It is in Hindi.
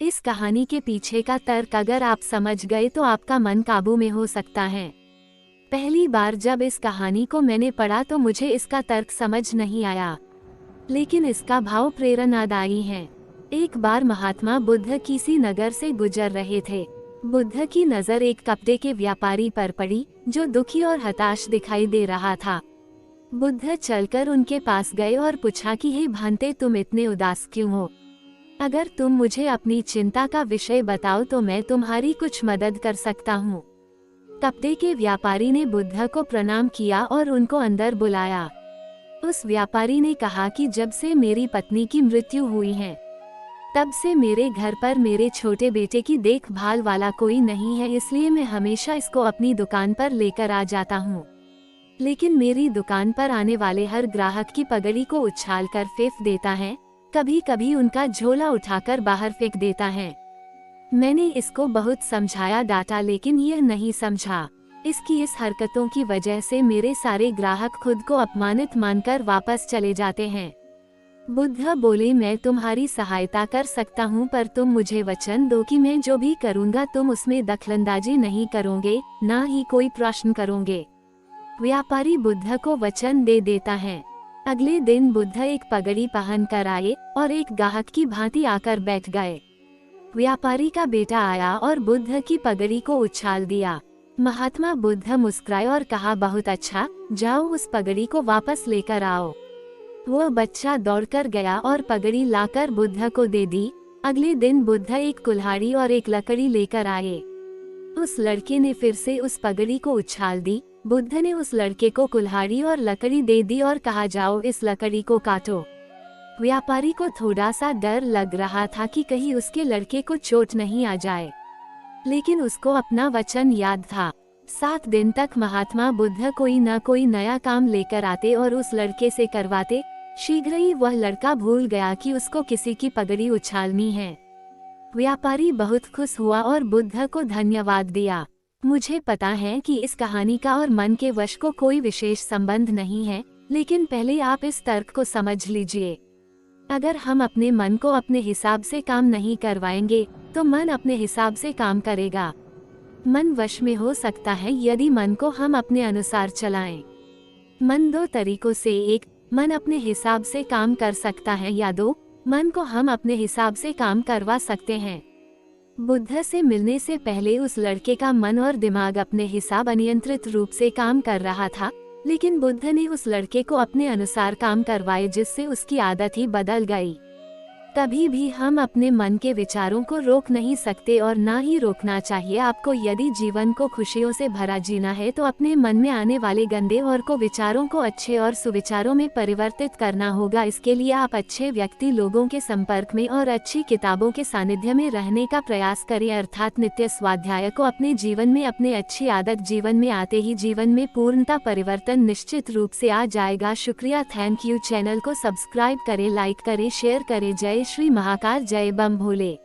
इस कहानी के पीछे का तर्क अगर आप समझ गए तो आपका मन काबू में हो सकता है। पहली बार जब इस कहानी को मैंने पढ़ा तो मुझे इसका तर्क समझ नहीं आया, लेकिन इसका भाव प्रेरणादायी है। एक बार महात्मा बुद्ध किसी नगर से गुजर रहे थे। बुद्ध की नजर एक कपड़े के व्यापारी पर पड़ी, जो दुखी और हताश दिखाई दे रहा था। बुद्ध चलकर उनके पास गए और पूछा कि हे भांते, तुम इतने उदास क्यों हो? अगर तुम मुझे अपनी चिंता का विषय बताओ तो मैं तुम्हारी कुछ मदद कर सकता हूँ। कपड़े के व्यापारी ने बुद्ध को प्रणाम किया और उनको अंदर बुलाया। उस व्यापारी ने कहा कि जब से मेरी पत्नी की मृत्यु हुई है, तब से मेरे घर पर मेरे छोटे बेटे की देखभाल वाला कोई नहीं है, इसलिए मैं हमेशा इसको अपनी दुकान पर लेकर आ जाता हूँ। लेकिन मेरी दुकान पर आने वाले हर ग्राहक की पगड़ी को उछालकर फेंक देता है, कभी कभी उनका झोला उठाकर बाहर फेंक देता है। मैंने इसको बहुत समझाया, डांटा, लेकिन यह नहीं समझा। इसकी इस हरकतों की वजह से मेरे सारे ग्राहक खुद को अपमानित मानकर वापस चले जाते हैं। बुद्ध बोले, मैं तुम्हारी सहायता कर सकता हूँ, पर तुम मुझे वचन दो कि मैं जो भी करूँगा तुम उसमें दखलंदाजी नहीं करोगे, ना ही कोई प्रश्न करोगे। व्यापारी बुद्ध को वचन दे देता है। अगले दिन बुद्ध एक पगड़ी पहन कर आए और एक ग्राहक की भांति आकर बैठ गए। व्यापारी का बेटा आया और बुद्ध की पगड़ी को उछाल दिया। महात्मा बुद्ध मुस्कुराए और कहा, बहुत अच्छा, जाओ उस पगड़ी को वापस लेकर आओ। वो बच्चा दौड़कर गया और पगड़ी लाकर बुद्ध को दे दी। अगले दिन बुद्ध एक कुल्हाड़ी और एक लकड़ी लेकर आए। उस लड़के ने फिर से उस पगड़ी को उछाल दी। बुद्ध ने उस लड़के को कुल्हाड़ी और लकड़ी दे दी और कहा, जाओ इस लकड़ी को काटो। व्यापारी को थोड़ा सा डर लग रहा था कि कहीं उसके लड़के को चोट नहीं आ जाए, लेकिन उसको अपना वचन याद था। 7 दिन तक महात्मा बुद्ध कोई न कोई नया काम लेकर आते और उस लड़के से करवाते। शीघ्र ही वह लड़का भूल गया कि उसको किसी की पगड़ी उछालनी है। व्यापारी बहुत खुश हुआ और बुद्ध को धन्यवाद दिया। मुझे पता है कि इस कहानी का और मन के वश को कोई विशेष संबंध नहीं है, लेकिन पहले आप इस तर्क को समझ लीजिए। अगर हम अपने मन को अपने हिसाब से काम नहीं करवाएंगे तो मन अपने हिसाब से काम करेगा। मन वश में हो सकता है यदि मन को हम अपने अनुसार चलाएं। मन 2 तरीकों से, एक, मन अपने हिसाब से काम कर सकता है, या 2, मन को हम अपने हिसाब से काम करवा सकते हैं। बुद्ध से मिलने से पहले उस लड़के का मन और दिमाग अपने हिसाब अनियंत्रित रूप से काम कर रहा था, लेकिन बुद्ध ने उस लड़के को अपने अनुसार काम करवाए, जिससे उसकी आदत ही बदल गई। कभी भी हम अपने मन के विचारों को रोक नहीं सकते और ना ही रोकना चाहिए। आपको यदि जीवन को खुशियों से भरा जीना है तो अपने मन में आने वाले गंदे और को विचारों को अच्छे और सुविचारों में परिवर्तित करना होगा। इसके लिए आप अच्छे व्यक्ति, लोगों के संपर्क में और अच्छी किताबों के सानिध्य में रहने का प्रयास करें, अर्थात नित्य स्वाध्याय को अपने जीवन में अपने अच्छी आदत जीवन में आते ही जीवन में पूर्णता परिवर्तन निश्चित रूप से आ जाएगा। शुक्रिया, थैंक यू। चैनल को सब्सक्राइब करें, लाइक करें, शेयर करें। जय श्री महाकाल, जय बम भोले।